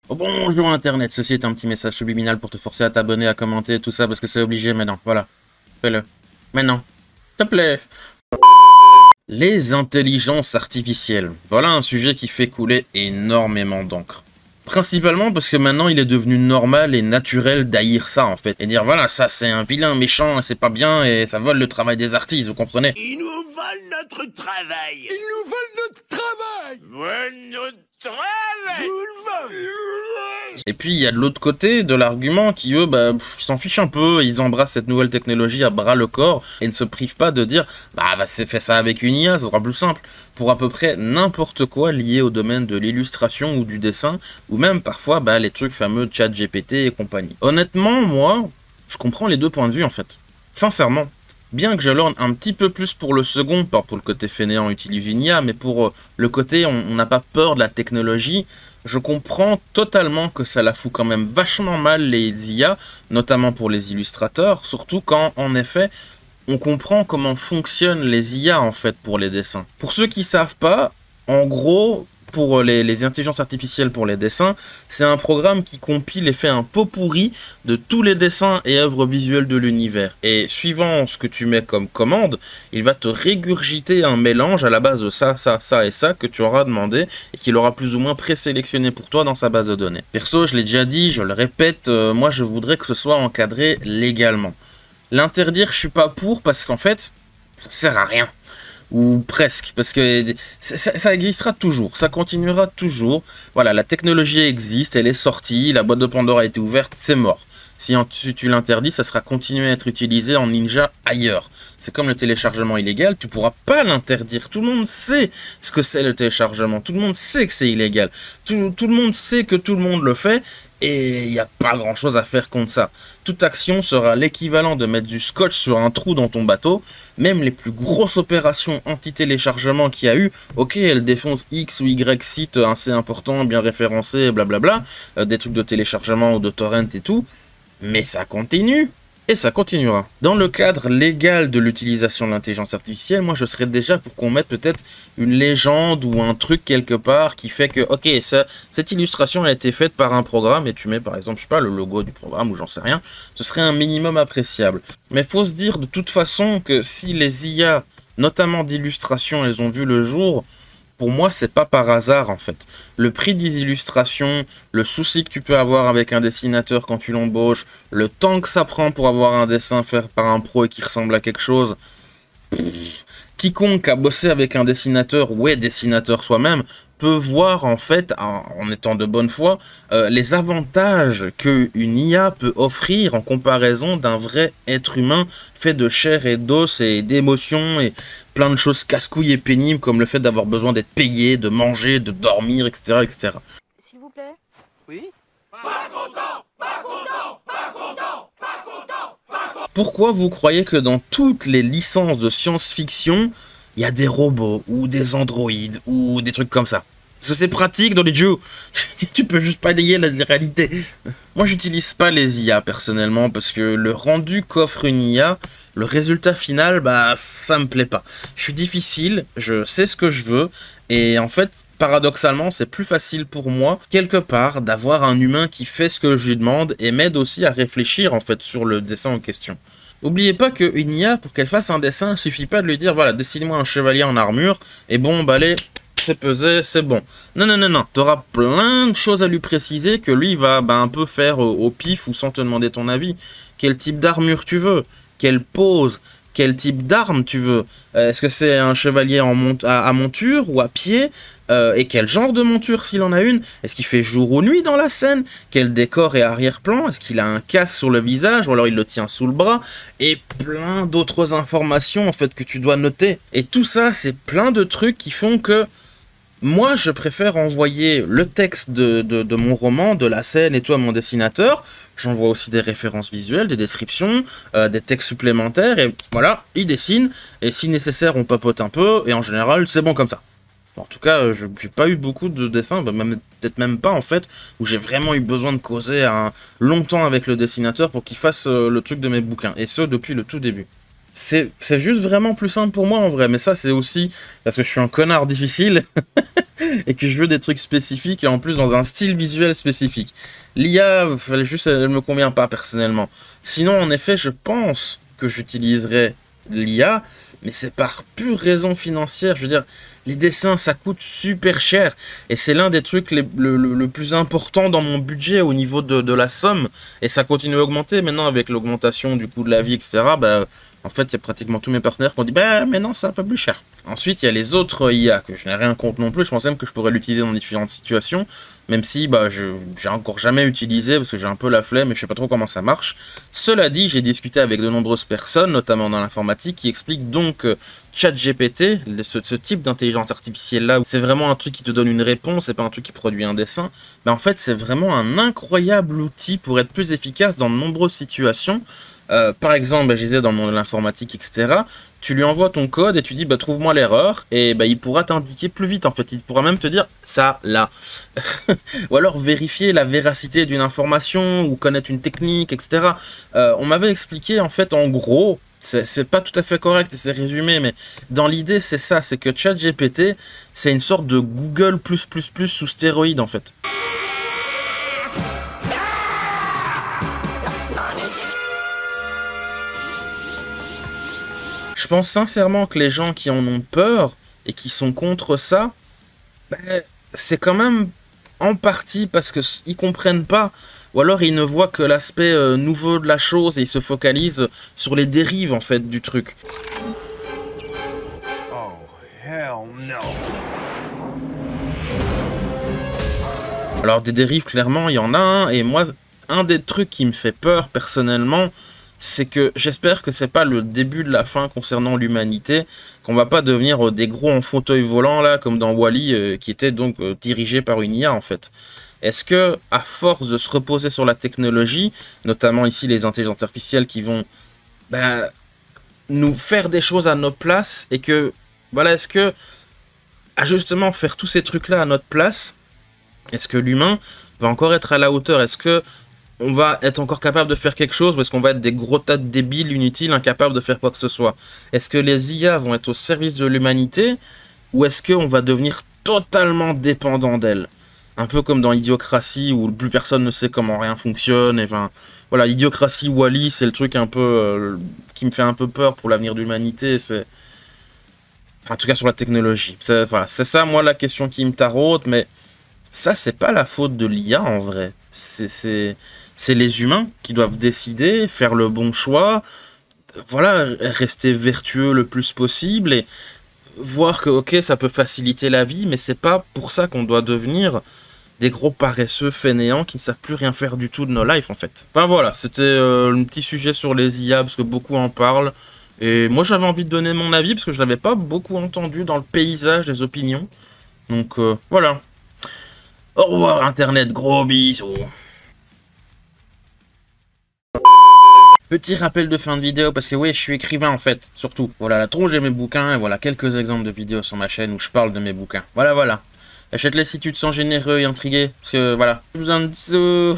Oh, bonjour Internet, ceci est un petit message subliminal pour te forcer à t'abonner, à commenter, tout ça, parce que c'est obligé maintenant. Voilà, fais-le. Maintenant, s'il te plaît. Les intelligences artificielles. Voilà un sujet qui fait couler énormément d'encre. Principalement parce que maintenant il est devenu normal et naturel d'haïr ça en fait. Et dire voilà, ça c'est un vilain méchant, c'est pas bien et ça vole le travail des artistes, vous comprenez? Ils nous volent notre travail. Ils nous volent notre travail. Volent notre travail. Nous le volent. Et puis il y a de l'autre côté de l'argument qui eux s'en fichent un peu, ils embrassent cette nouvelle technologie à bras le corps et ne se privent pas de dire fais ça avec une IA, ça sera plus simple. Pour à peu près n'importe quoi lié au domaine de l'illustration ou du dessin, ou même parfois les trucs fameux ChatGPT et compagnie. Honnêtement, moi, je comprends les deux points de vue en fait. Sincèrement. Bien que je lorne un petit peu plus pour le second, pas pour le côté fainéant utilise une IA, mais pour le côté on n'a pas peur de la technologie, je comprends totalement que ça la fout quand même vachement mal les IA, notamment pour les illustrateurs, surtout quand en effet on comprend comment fonctionnent les IA en fait pour les dessins. Pour ceux qui savent pas, en gros, pour les intelligences artificielles pour les dessins, c'est un programme qui compile et fait un pot pourri de tous les dessins et œuvres visuelles de l'univers. Et suivant ce que tu mets comme commande, il va te régurgiter un mélange à la base de ça, ça, ça et ça que tu auras demandé et qu'il aura plus ou moins présélectionné pour toi dans sa base de données. Perso, je l'ai déjà dit, je le répète, moi je voudrais que ce soit encadré légalement. L'interdire, je suis pas pour parce qu'en fait, ça sert à rien. Ou presque, parce que ça existera toujours, ça continuera toujours. Voilà, la technologie existe, elle est sortie, la boîte de Pandore a été ouverte, c'est mort. Si tu l'interdis, ça sera continué à être utilisé en ninja ailleurs. C'est comme le téléchargement illégal, tu pourras pas l'interdire. Tout le monde sait ce que c'est le téléchargement, tout le monde sait que c'est illégal. Tout le monde sait que tout le monde le fait, et il n'y a pas grand chose à faire contre ça. Toute action sera l'équivalent de mettre du scotch sur un trou dans ton bateau. Même les plus grosses opérations anti-téléchargement qu'il y a eu, ok, elles défoncent X ou Y sites assez importants, bien référencés, blablabla, des trucs de téléchargement ou de torrent et tout, mais ça continue. Et ça continuera. Dans le cadre légal de l'utilisation de l'intelligence artificielle, moi je serais déjà pour qu'on mette peut-être une légende ou un truc quelque part qui fait que, ok, cette illustration a été faite par un programme et tu mets par exemple, je sais pas, le logo du programme ou j'en sais rien, ce serait un minimum appréciable. Mais faut se dire de toute façon que si les IA, notamment d'illustration, elles ont vu le jour, pour moi, c'est pas par hasard en fait. Le prix des illustrations, le souci que tu peux avoir avec un dessinateur quand tu l'embauches, le temps que ça prend pour avoir un dessin fait par un pro et qui ressemble à quelque chose. Quiconque a bossé avec un dessinateur ou est dessinateur soi-même peut voir en fait, en étant de bonne foi, les avantages qu'une IA peut offrir en comparaison d'un vrai être humain fait de chair et d'os et d'émotions et plein de choses casse-couilles et pénibles comme le fait d'avoir besoin d'être payé, de manger, de dormir, etc. etc. S'il vous plaît. Oui. Pas content. Pas content. Pas content. Pas content. Pas content. Pourquoi vous croyez que dans toutes les licences de science-fiction, il y a des robots, ou des androïdes, ou des trucs comme ça? Parce que c'est pratique dans les jeux. Tu peux juste pas nier la réalité. Moi, j'utilise pas les IA personnellement, parce que le rendu qu'offre une IA, le résultat final, ça me plaît pas. Je suis difficile, je sais ce que je veux, et en fait, paradoxalement, c'est plus facile pour moi, quelque part, d'avoir un humain qui fait ce que je lui demande, et m'aide aussi à réfléchir, en fait, sur le dessin en question. N'oubliez pas qu'une IA, pour qu'elle fasse un dessin, il suffit pas de lui dire, voilà, dessine-moi un chevalier en armure, et bon, allez, c'est pesé, c'est bon. Non, non, non, non, t'auras plein de choses à lui préciser que lui va un peu faire au pif ou sans te demander ton avis. Quel type d'armure tu veux? Quelle pose? Quel type d'arme tu veux? Est-ce que c'est un chevalier à monture ou à pied? Et quel genre de monture s'il en a une? Est-ce qu'il fait jour ou nuit dans la scène? Quel décor et arrière-plan? Est-ce qu'il a un casque sur le visage ou alors il le tient sous le bras? Et plein d'autres informations en fait que tu dois noter. Et tout ça, c'est plein de trucs qui font que moi, je préfère envoyer le texte de mon roman, de la scène et tout à mon dessinateur. J'envoie aussi des références visuelles, des descriptions, des textes supplémentaires, et voilà, il dessine. Et si nécessaire, on papote un peu, et en général, c'est bon comme ça. En tout cas, j'ai pas eu beaucoup de dessins, peut-être même pas en fait, où j'ai vraiment eu besoin de causer longtemps avec le dessinateur pour qu'il fasse le truc de mes bouquins. Et ce, depuis le tout début. C'est juste vraiment plus simple pour moi en vrai, mais ça c'est aussi parce que je suis un connard difficile. et que je veux des trucs spécifiques et en plus dans un style visuel spécifique. L'IA, elle me convient pas personnellement. Sinon, en effet, je pense que j'utiliserais l'IA, mais c'est par pure raison financière. Je veux dire, les dessins, ça coûte super cher. Et c'est l'un des trucs le plus important dans mon budget au niveau de la somme. Et ça continue à augmenter. Maintenant, avec l'augmentation du coût de la vie, etc., bah, en fait, il y a pratiquement tous mes partenaires qui ont dit, bah, mais non, c'est un peu plus cher. Ensuite, il y a les autres IA, que je n'ai rien contre non plus. Je pense même que je pourrais l'utiliser dans différentes situations. Même si, bah, j'ai encore jamais utilisé, parce que j'ai un peu la flemme et je sais pas trop comment ça marche. Cela dit, j'ai discuté avec de nombreuses personnes, notamment dans l'informatique, qui expliquent donc que ChatGPT, ce type d'intelligence artificielle-là, c'est vraiment un truc qui te donne une réponse, c'est pas un truc qui produit un dessin. Mais en fait, c'est vraiment un incroyable outil pour être plus efficace dans de nombreuses situations. Par exemple, je disais dans le monde de l'informatique, etc., tu lui envoies ton code et tu dis bah, trouve-moi l'erreur, et bah, il pourra t'indiquer plus vite en fait, il pourra même te dire ça, là. Ou alors vérifier la véracité d'une information, ou connaître une technique, etc. On m'avait expliqué en fait en gros, c'est pas tout à fait correct et c'est résumé, mais dans l'idée c'est ça, c'est que ChatGPT c'est une sorte de Google++ sous stéroïde en fait. Je pense sincèrement que les gens qui en ont peur et qui sont contre ça, ben, c'est quand même en partie parce qu'ils comprennent pas, ou alors ils ne voient que l'aspect nouveau de la chose et ils se focalisent sur les dérives en fait du truc. Oh, hell no. Alors des dérives, clairement, il y en a un, et moi, un des trucs qui me fait peur personnellement, c'est que j'espère que c'est pas le début de la fin concernant l'humanité, qu'on va pas devenir des gros en fauteuil volant là, comme dans Wall-E, qui était donc dirigé par une IA en fait. Est-ce que, à force de se reposer sur la technologie, notamment ici les intelligences artificielles qui vont nous faire des choses à nos places, et que, voilà, est-ce que, à justement faire tous ces trucs-là à notre place, est-ce que l'humain va encore être à la hauteur? Est-ce que on va être encore capable de faire quelque chose, ou est-ce qu'on va être des gros tas de débiles, inutiles, incapables de faire quoi que ce soit? Est-ce que les IA vont être au service de l'humanité, ou est-ce qu'on va devenir totalement dépendant d'elles? Un peu comme dans Idiocratie, où plus personne ne sait comment rien fonctionne, et enfin, voilà, Idiocratie, Wall-E, c'est le truc un peu qui me fait un peu peur pour l'avenir de l'humanité, c'est... Enfin, en tout cas sur la technologie. Voilà, c'est ça, moi, la question qui me taraude, mais ça, c'est pas la faute de l'IA, en vrai. C'est les humains qui doivent décider, faire le bon choix, voilà, rester vertueux le plus possible et voir que, ok, ça peut faciliter la vie, mais c'est pas pour ça qu'on doit devenir des gros paresseux fainéants qui ne savent plus rien faire du tout de nos lives, en fait. Enfin voilà, c'était un petit sujet sur les IA, parce que beaucoup en parlent, et moi j'avais envie de donner mon avis, parce que je l'avais pas beaucoup entendu dans le paysage des opinions. Donc voilà. Au revoir Internet, gros bisous. Petit rappel de fin de vidéo, parce que oui, je suis écrivain en fait, surtout. Voilà la tronche de mes bouquins, et voilà quelques exemples de vidéos sur ma chaîne où je parle de mes bouquins. Voilà. Achète-les si tu te sens généreux et intrigué, parce que voilà, j'ai besoin de sous.